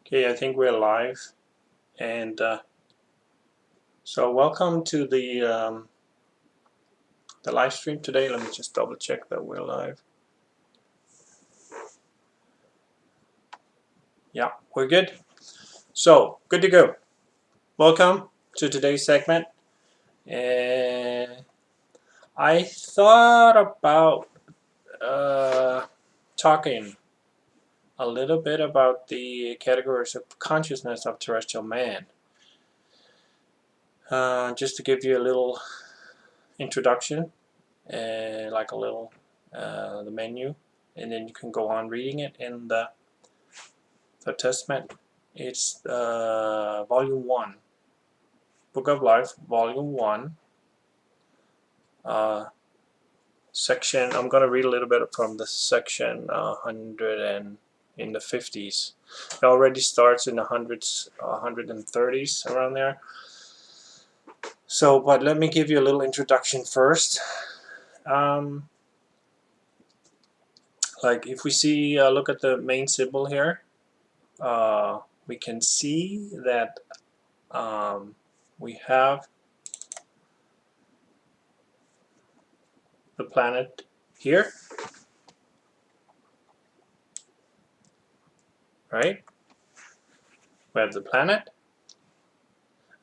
Okay, I think we're live, and so welcome to the live stream today. Let me just double check that we're live. Yeah, we're good. So good to go. Welcome to today's segment. And I thought about talking a little bit about the categories of consciousness of terrestrial man. Just to give you a little introduction, like a little the menu, and then you can go on reading it in the Testament. It's Volume 1, Book of Life, Volume 1, section. I'm going to read a little bit from the section 100 and in the 50s. It already starts in the hundreds, 130s, around there. So, but let me give you a little introduction first. Like if we see, look at the main symbol here, we can see that we have the planet here, right? We have the planet,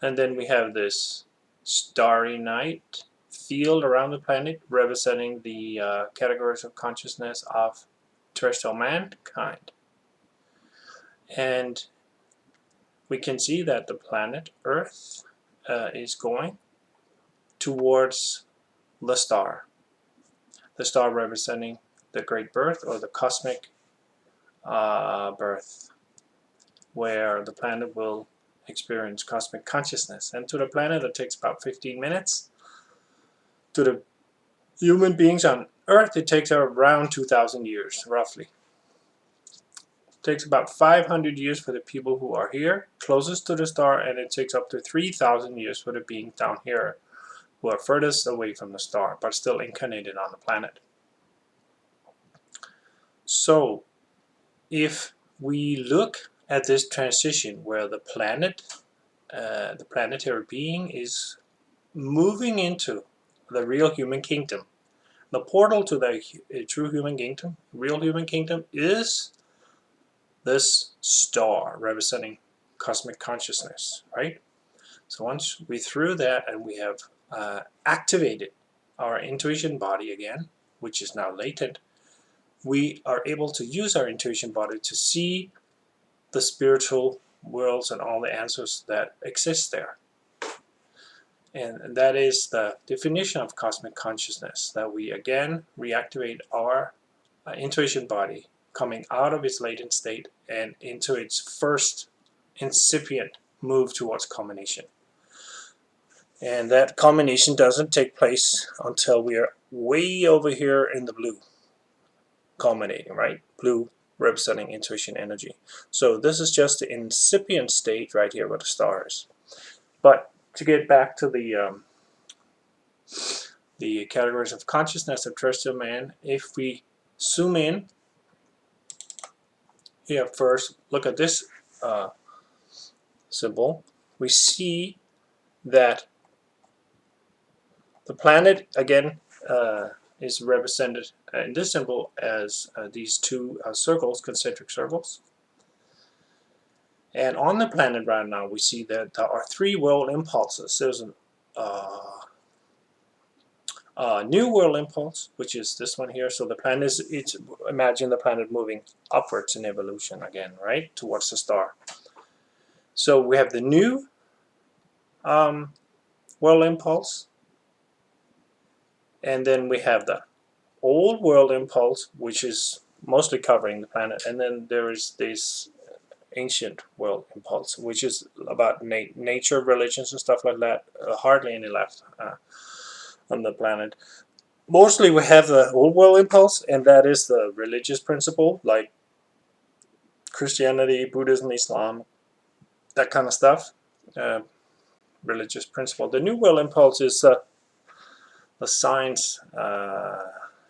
and then we have this starry night field around the planet representing the categories of consciousness of terrestrial mankind. And we can see that the planet Earth is going towards the star representing the great birth or the cosmic birth, where the planet will experience cosmic consciousness. And to the planet it takes about 15 minutes. To the human beings on Earth it takes around 2,000 years, roughly. It takes about 500 years for the people who are here closest to the star, and it takes up to 3,000 years for the beings down here who are furthest away from the star but still incarnated on the planet. So if we look at this transition where the planet, the planetary being is moving into the real human kingdom, the portal to the true human kingdom, real human kingdom, is this star representing cosmic consciousness, right? So once we through that and we have activated our intuition body again, which is now latent, we are able to use our intuition body to see the spiritual worlds and all the answers that exist there. And that is the definition of cosmic consciousness, that we again reactivate our intuition body, coming out of its latent state and into its first incipient move towards culmination. And that culmination doesn't take place until we are way over here in the blue, culminating, right? Blue representing intuition energy. So this is just the incipient state right here with the stars. But to get back to the categories of consciousness of terrestrial man, if we zoom in here first, look at this symbol, we see that the planet again is represented in this symbol as these two circles, concentric circles. And on the planet right now we see that there are three world impulses. There's a new world impulse, which is this one here. So the planet is, imagine the planet moving upwards in evolution again, right, towards the star. So we have the new world impulse, and then we have the old world impulse, which is mostly covering the planet, and then there is this ancient world impulse, which is about nature, religions, and stuff like that. Hardly any left on the planet. Mostly we have the old world impulse, and that is the religious principle, like Christianity, Buddhism, Islam, that kind of stuff. Religious principle. The new world impulse is the science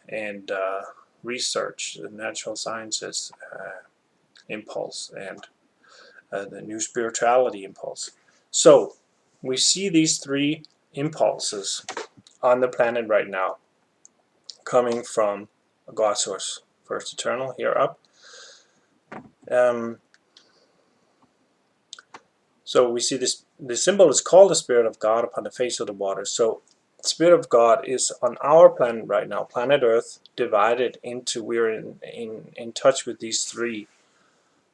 and research, the natural sciences impulse, and the new spirituality impulse. So we see these three impulses on the planet right now coming from a God source, first eternal, here up. So we see this symbol is called the Spirit of God upon the face of the water. So the Spirit of God is on our planet right now, planet Earth, divided into, we're in touch with these three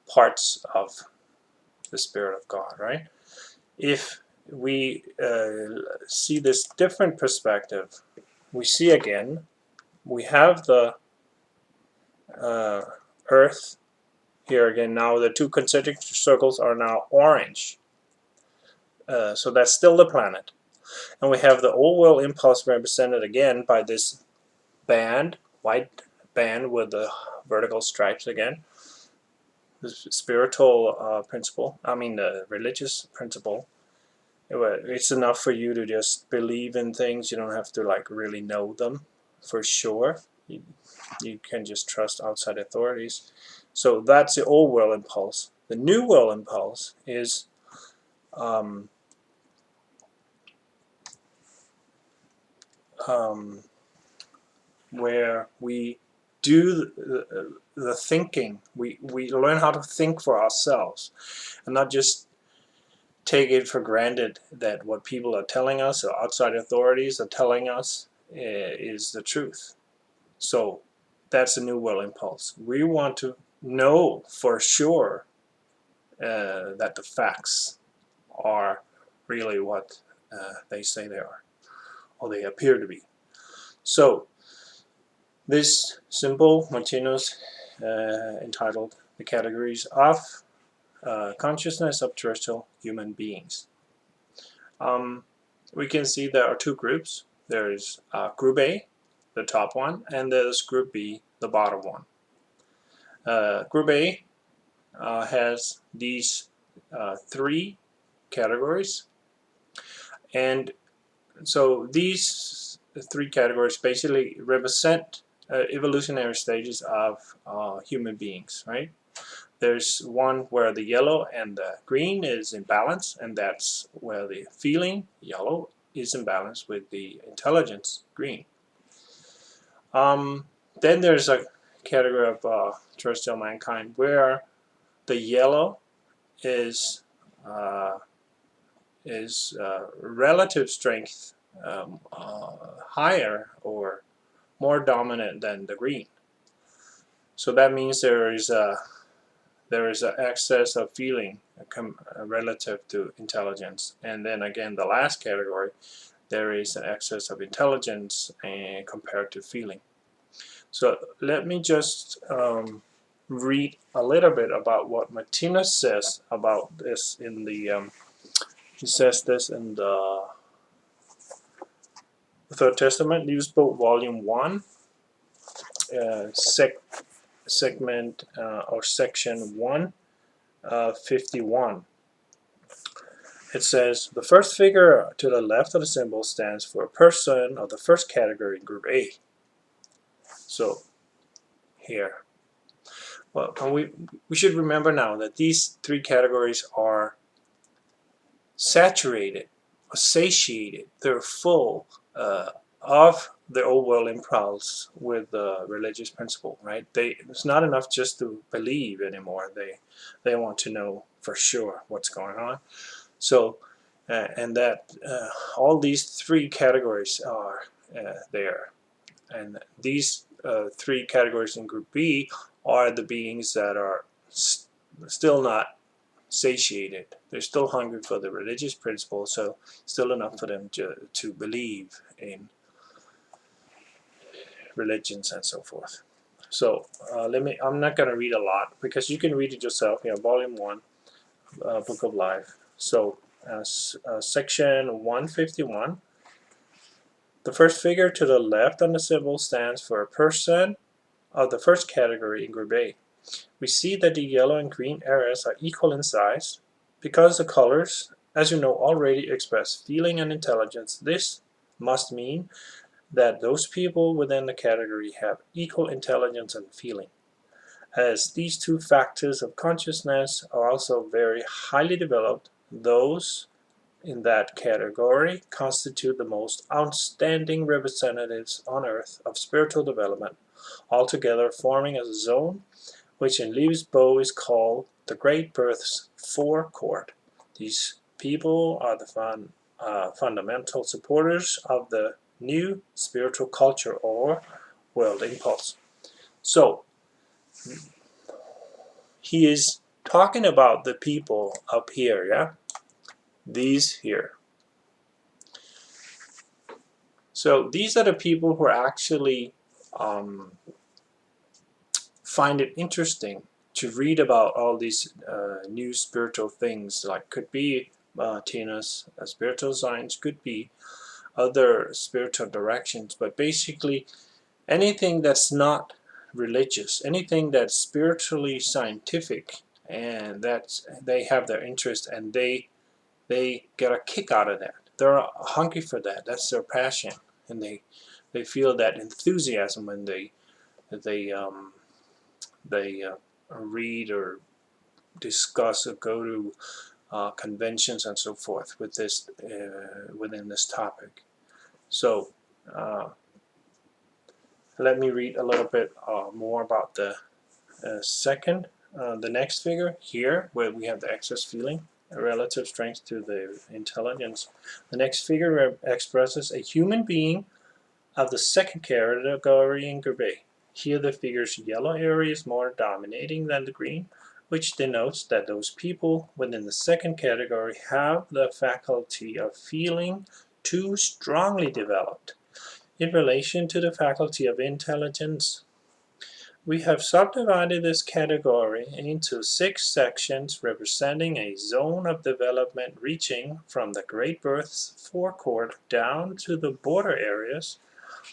parts of the Spirit of God, right? If we see this different perspective, we see again, we have the Earth here again. Now the two concentric circles are now orange. So that's still the planet. And we have the old world impulse represented again by this band, white band with the vertical stripes again. The spiritual principle, I mean the religious principle. It's enough for you to just believe in things. You don't have to like really know them for sure. You can just trust outside authorities. So that's the old world impulse. The new world impulse is where we do the thinking. We learn how to think for ourselves and not just take it for granted that what people are telling us or outside authorities are telling us is the truth. So that's a new world impulse. We want to know for sure that the facts are really what they say they are, or they appear to be. So this symbol, Martinus, entitled The Categories of Consciousness of Terrestrial Human Beings. We can see there are two groups. There's Group A, the top one, and there's Group B, the bottom one. Group A has these three categories, and so these three categories basically represent evolutionary stages of human beings, right? There's one where the yellow and the green is in balance, and that's where the feeling, yellow, is in balance with the intelligence, green. Then there's a category of terrestrial mankind where the yellow is relative strength higher or more dominant than the green. So that means there is an excess of feeling relative to intelligence. And then again, the last category, there is an excess of intelligence compared to feeling. So let me just read a little bit about what Martinus says about this in the he says this in the Third Testament, Livets Bog Volume 1, segment or section 151. It says, the first figure to the left of the symbol stands for a person of the first category in Group A. So here. Well, we should remember now that these three categories are saturated, or satiated. They're full of the old world impulse with the religious principle, right? It's not enough just to believe anymore. They want to know for sure what's going on. So, and that all these three categories are there. And these three categories in Group B are the beings that are still not satiated. They're still hungry for the religious principle, so still enough for them to believe in religions and so forth. So I'm not going to read a lot because you can read it yourself. Volume 1, Book of Life. So section 151. The first figure to the left on the symbol stands for a person of the first category in Group A. We see that the yellow and green areas are equal in size. Because the colors, as you know, already express feeling and intelligence, this must mean that those people within the category have equal intelligence and feeling. As these two factors of consciousness are also very highly developed, those in that category constitute the most outstanding representatives on earth of spiritual development, altogether forming a zone which in Livets Bog is called the Great Birth's forecourt. These people are the fundamental supporters of the new spiritual culture or world impulse. So, he is talking about the people up here, yeah? These here. So these are the people who actually find it interesting to read about all these new spiritual things, like could be Tina's spiritual science, could be other spiritual directions, but basically anything that's not religious, anything that's spiritually scientific, and that they have their interest and they get a kick out of that. They're hungry for that. That's their passion, and they feel that enthusiasm when they read or discuss or go to conventions and so forth with this within this topic. So let me read a little bit more about the the next figure here, where we have the excess feeling, a relative strength to the intelligence. The next figure expresses a human being of the second category in Group. Here the figure's yellow area is more dominating than the green, which denotes that those people within the second category have the faculty of feeling too strongly developed in relation to the faculty of intelligence. We have subdivided this category into 6 sections representing a zone of development reaching from the Great Birth's forecourt down to the border areas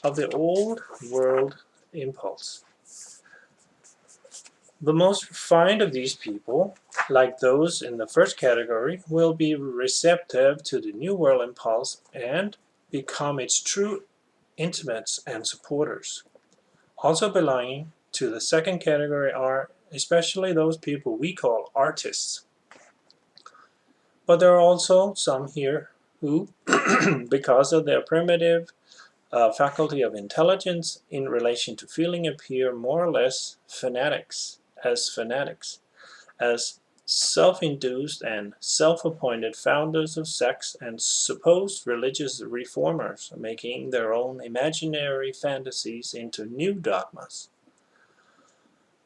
of the old world impulse. The most refined of these people, like those in the first category, will be receptive to the new world impulse and become its true intimates and supporters. Also belonging to the second category are especially those people we call artists. But there are also some here who, because of their primitive faculty of intelligence in relation to feeling, appear more or less fanatics, as self-induced and self-appointed founders of sects and supposed religious reformers, making their own imaginary fantasies into new dogmas.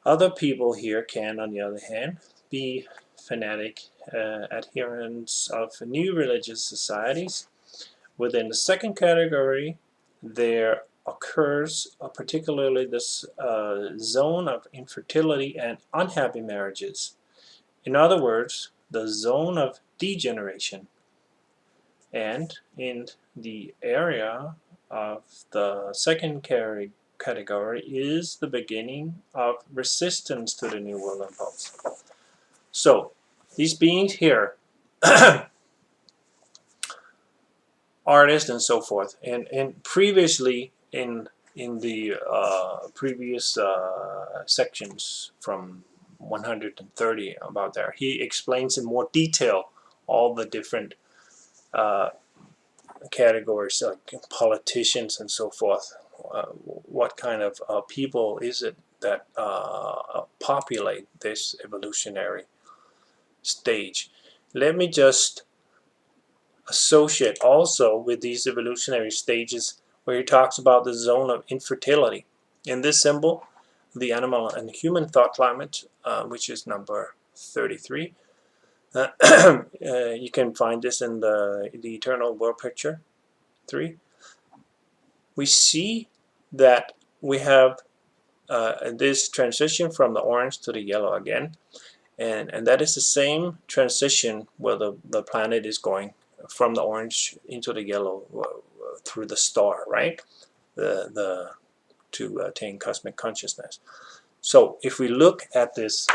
Other people here can, on the other hand, be fanatic adherents of new religious societies. Within the second category, there occurs particularly this zone of infertility and unhappy marriages. In other words, the zone of degeneration. And in the area of the second category is the beginning of resistance to the New World impulse. So, these beings here, artists and so forth, and previously in the previous sections from 130 about there, he explains in more detail all the different categories like politicians and so forth. What kind of people is it that populate this evolutionary stage? Let me just associate also with these evolutionary stages where he talks about the zone of infertility. In this symbol, the animal and human thought climate, which is number 33, you can find this in the Eternal World Picture 3. We see that we have this transition from the orange to the yellow again, and that is the same transition where the planet is going from the orange into the yellow through the star, right? To attain cosmic consciousness. So if we look at this,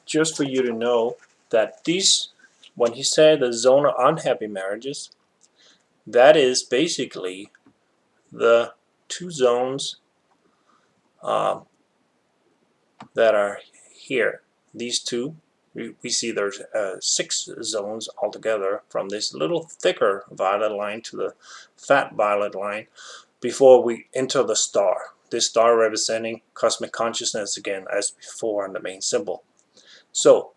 just for you to know that these, when he said the zone of unhappy marriages, that is basically the two zones that are here. These two, we see there's 6 zones altogether, from this little thicker violet line to the fat violet line, before we enter the star. This star representing cosmic consciousness again, as before on the main symbol. So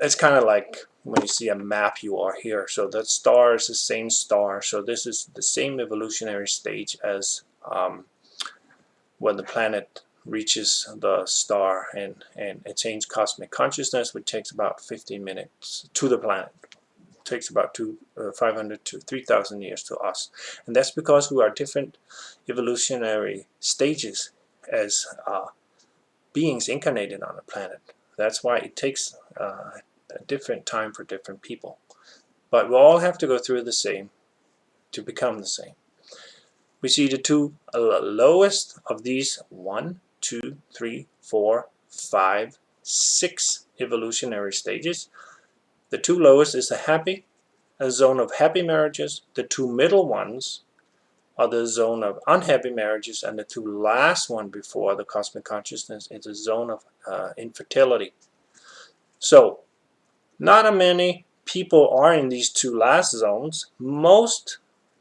it's kind of like when you see a map, you are here. So that star is the same star. So this is the same evolutionary stage as when the planet reaches the star and attains cosmic consciousness, which takes about 15 minutes to the planet. It takes about 500 to 3,000 years to us. And that's because we are different evolutionary stages as beings incarnated on the planet. That's why it takes a different time for different people. But we all have to go through the same to become the same. We see the two lowest of these 1, 2, 3, 4, 5, 6 evolutionary stages. The two lowest is a zone of happy marriages. The two middle ones are the zone of unhappy marriages, and the two last one before the cosmic consciousness is a zone of infertility. So not many people are in these two last zones. Most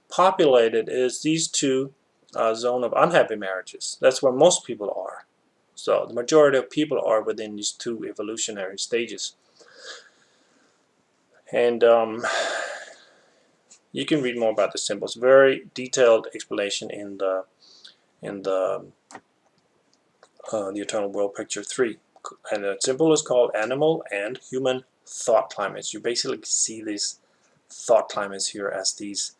populated is these two zone of unhappy marriages. That's where most people are. So the majority of people are within these two evolutionary stages. And you can read more about the symbols. Very detailed explanation in the Eternal World Picture 3. And the symbol is called Animal and Human Thought Climates. You basically see these thought climates here as these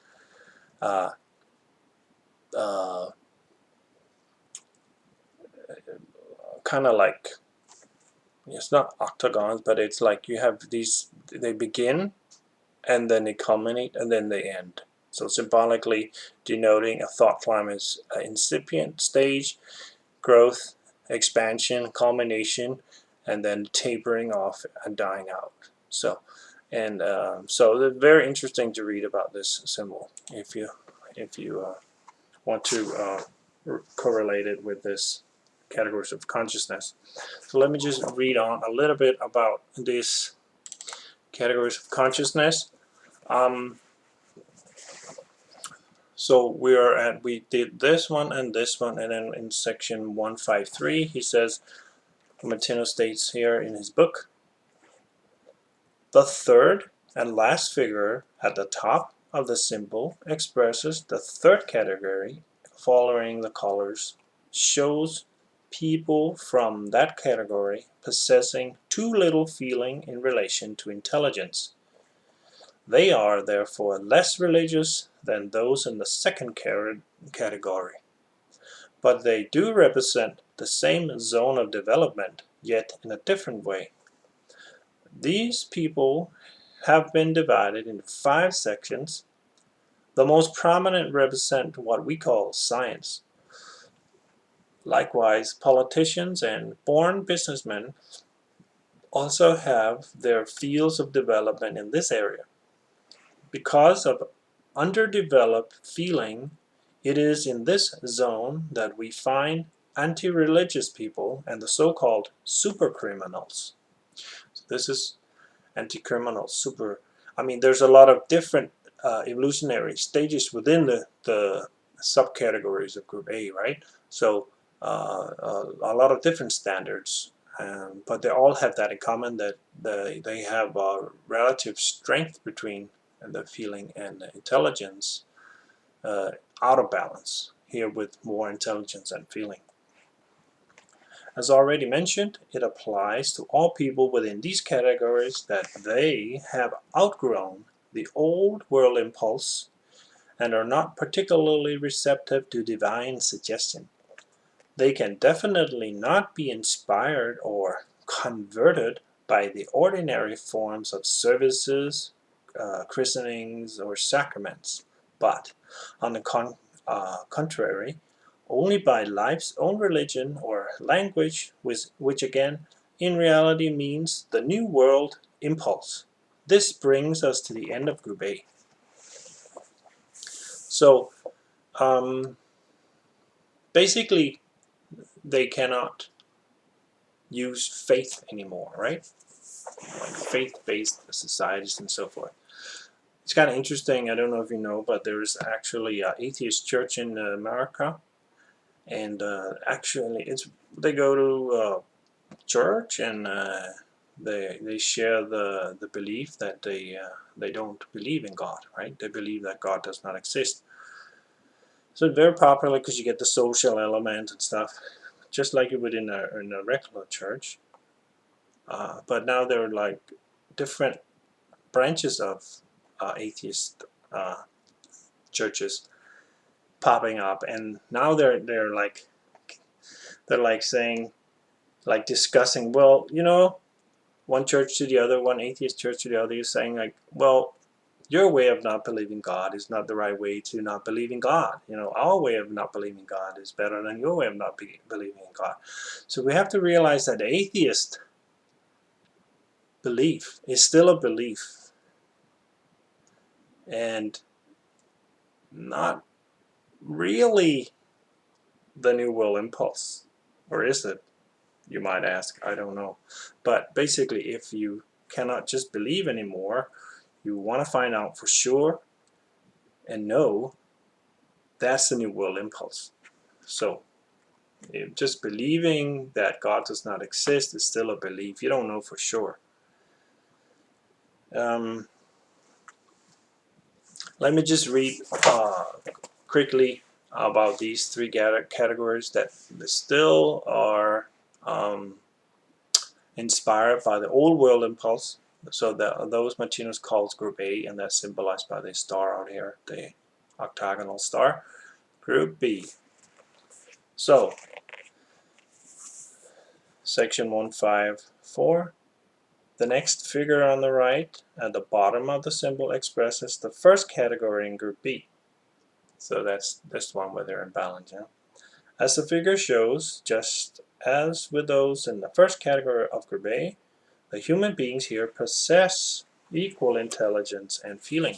kind of like, it's not octagons, but it's like you have these, they begin and then they culminate and then they end. So symbolically denoting a thought climate's incipient stage, growth, expansion, culmination, and then tapering off and dying out. So, and so it's very interesting to read about this symbol if you want to correlate it with this categories of consciousness. So let me just read on a little bit about these categories of consciousness. So we did this one, and then in section 153 he says, Martino states here in his book, the third and last figure at the top of the symbol expresses the third category following the colors, shows people from that category possessing too little feeling in relation to intelligence. They are therefore less religious than those in the second category. But they do represent the same zone of development, yet in a different way. These people have been divided into 5 sections. The most prominent represent what we call science. Likewise, politicians and born businessmen also have their fields of development in this area. Because of underdeveloped feeling, it is in this zone that we find anti-religious people and the so-called supercriminals. So this is anti-criminal, there's a lot of different evolutionary stages within the subcategories of Group A, right? So a lot of different standards, but they all have that in common, that they have a relative strength between the feeling and the intelligence out of balance, here with more intelligence and feeling. As already mentioned, it applies to all people within these categories that they have outgrown the old world impulse and are not particularly receptive to divine suggestion. They can definitely not be inspired or converted by the ordinary forms of services, christenings, or sacraments, but on the contrary, only by life's own religion or language, which again in reality means the new world impulse. This brings us to the end of Group A. So basically they cannot use faith anymore, right? Like faith-based societies and so forth. It's kind of interesting. I don't know if you know, but there is actually an atheist church in America, and actually, they go to church and they share the belief that they don't believe in God, right? They believe that God does not exist. So it's very popular because you get the social element and stuff, just like you would in a regular church. But now there are like different branches of atheist churches popping up, and now they're like saying, like discussing, well, you know, one church to the other, one atheist church to the other, is saying like, well, your way of not believing God is not the right way to not believing God. You know, our way of not believing God is better than your way of not believing in God. So we have to realize that atheist belief is still a belief and not really the New World impulse. Or is it? You might ask. I don't know. But basically, if you cannot just believe anymore, you want to find out for sure and know, that's the New World impulse. So just believing that God does not exist is still a belief. You don't know for sure. Let me just read quickly about these three categories that still are inspired by the old world impulse. So those Martinez calls group A, and that's symbolized by the star out here, the octagonal star. Group B. So section 154. The next figure on the right at the bottom of the symbol expresses the first category in group B. So that's this one where they're in balance. Yeah? As the figure shows, just as with those in the first category of group A, the human beings here possess equal intelligence and feeling.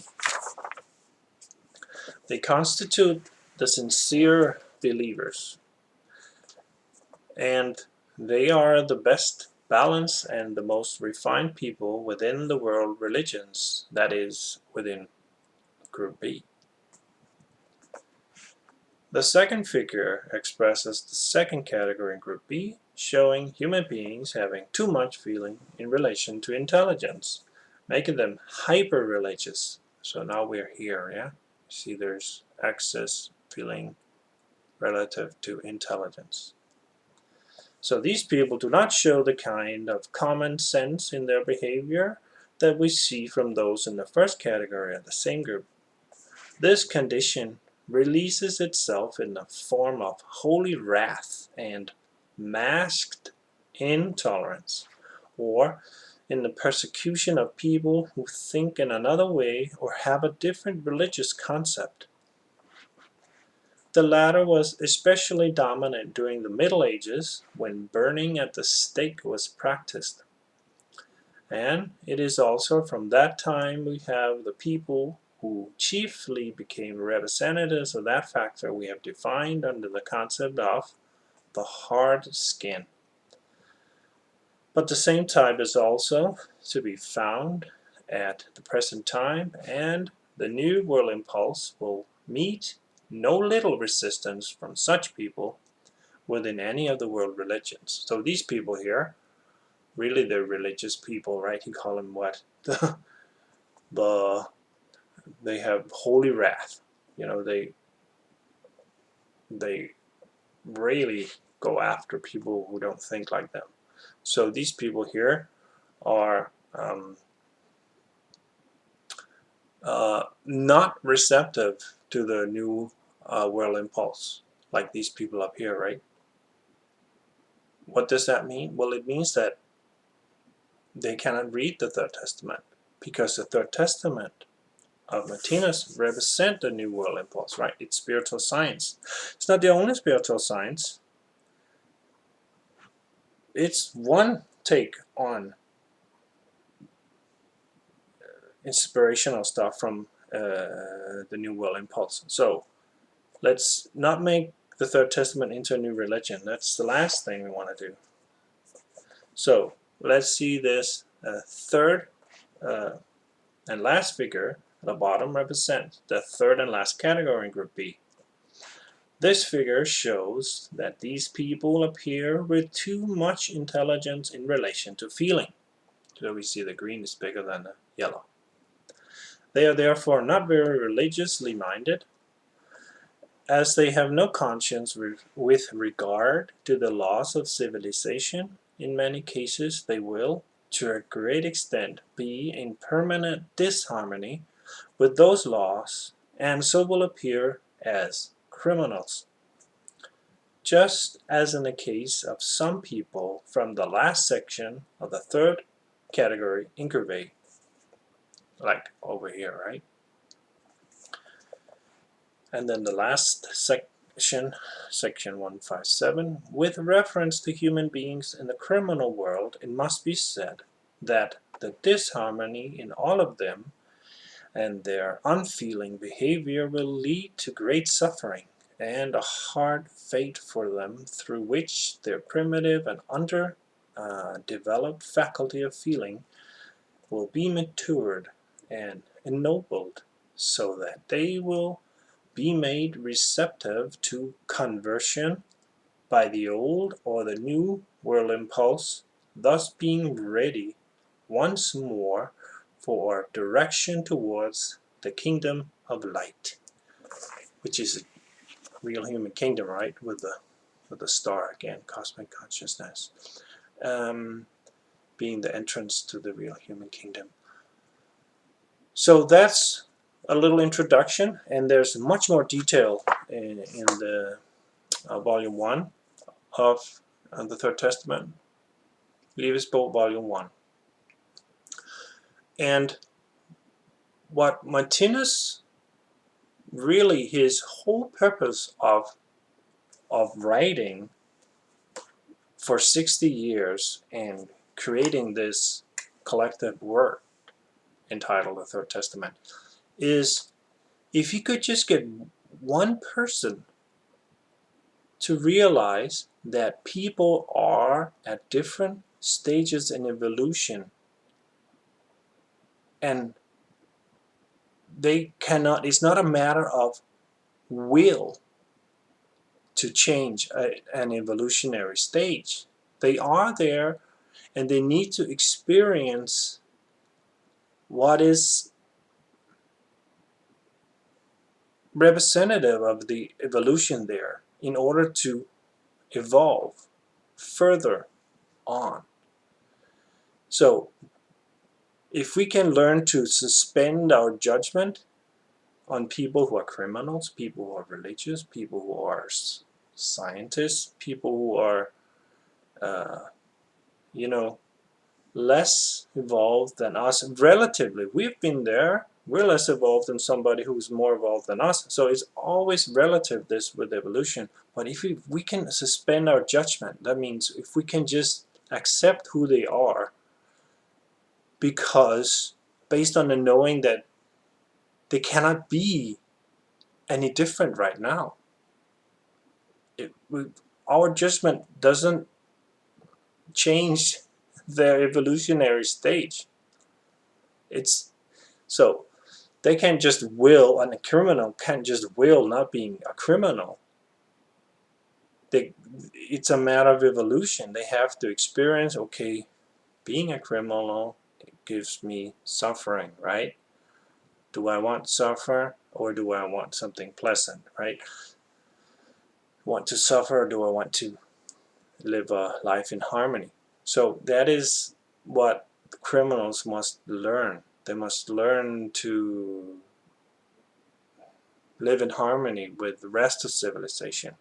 They constitute the sincere believers, and they are the best balanced and the most refined people within the world religions, that is, within group B. The second figure expresses the second category in group B, showing human beings having too much feeling in relation to intelligence, making them hyper-religious. So now we're here, yeah? See, there's excess feeling relative to intelligence. So these people do not show the kind of common sense in their behavior that we see from those in the first category of the same group. This condition releases itself in the form of holy wrath and masked intolerance, or in the persecution of people who think in another way or have a different religious concept. The latter was especially dominant during the Middle Ages, when burning at the stake was practiced. And it is also from that time we have the people who chiefly became representatives of that factor we have defined under the concept of the hard skin. But the same type is also to be found at the present time, and the New World impulse will meet no little resistance from such people within any of the world religions. So these people here, really they're religious people, right? You call them what? They have holy wrath. You know, they really go after people who don't think like them. So these people here are not receptive to the new world impulse, like these people up here, right? What does that mean? Well, it means that they cannot read the Third Testament, because the Third Testament of Martinez represent the New World impulse, right? It's spiritual science. It's not the only spiritual science. It's one take on inspirational stuff from the New World impulse. So let's not make the Third Testament into a new religion. That's the last thing we want to do. So let's see this third and last figure at the bottom represents the third and last category in Group B. This figure shows that these people appear with too much intelligence in relation to feeling. So we see the green is bigger than the yellow. They are therefore not very religiously minded, as they have no conscience with regard to the laws of civilization. In many cases they will, to a great extent, be in permanent disharmony with those laws, and so will appear as criminals. Just as in the case of some people from the last section of the third category in Group A, like over here, right? And then the last section, section 157, with reference to human beings in the criminal world, it must be said that the disharmony in all of them and their unfeeling behavior will lead to great suffering and a hard fate for them, through which their primitive and underdeveloped faculty of feeling will be matured and ennobled, so that they will be made receptive to conversion by the old or the new world impulse, thus being ready once more for direction towards the kingdom of light, which is a real human kingdom, right? With the star again, cosmic consciousness, being the entrance to the real human kingdom. So that's a little introduction, and there's much more detail in the volume 1 of the Third Testament, Livets Bog volume 1. And what Martinus, really his whole purpose of writing for 60 years and creating this collective work entitled the Third Testament, is if he could just get one person to realize that people are at different stages in evolution, and they cannot, it's not a matter of will to change an evolutionary stage. They are there, and they need to experience what is representative of the evolution there in order to evolve further on. So if we can learn to suspend our judgment on people who are criminals, people who are religious, people who are scientists, people who are less evolved than us relatively. We've been there. We're less evolved than somebody who's more evolved than us. So it's always relative, this with evolution. But if we can suspend our judgment, that means if we can just accept who they are, because based on the knowing that they cannot be any different right now. Our judgment doesn't change their evolutionary stage. It's so they can't just will, and a criminal can't just will not being a criminal. It's a matter of evolution. They have to experience, okay, being a criminal, it gives me suffering, right? Do I want to suffer, or do I want something pleasant, right? Want to suffer, or do I want to live a life in harmony? So that is what criminals must learn. They must learn to live in harmony with the rest of civilization.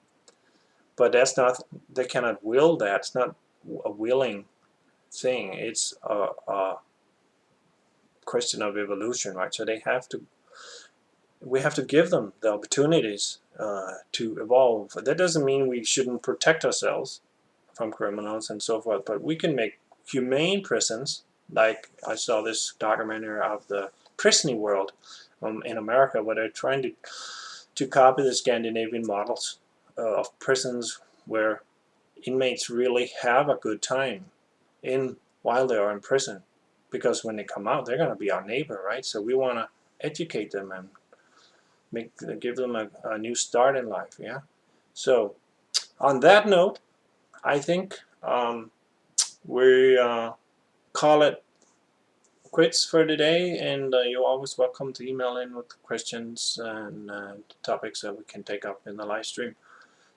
But that's not, they cannot will that. It's not a willing thing. It's a question of evolution, right? So they have to, we have to give them the opportunities to evolve. That doesn't mean we shouldn't protect ourselves from criminals and so forth, but we can make humane prisons. Like I saw this documentary of the prison world in America, where they're trying to copy the Scandinavian models of prisons where inmates really have a good time while they are in prison, because when they come out, they're going to be our neighbor, right? So we want to educate them and give them a new start in life. Yeah. So on that note, I think we call it quits for today, and you're always welcome to email in with questions and topics that we can take up in the live stream.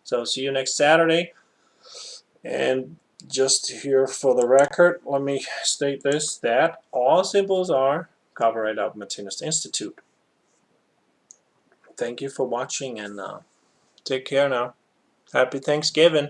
So see you next Saturday. And just here for the record, let me state this, that all symbols are copyright of Martinez Institute. Thank you for watching, and take care now. Happy Thanksgiving.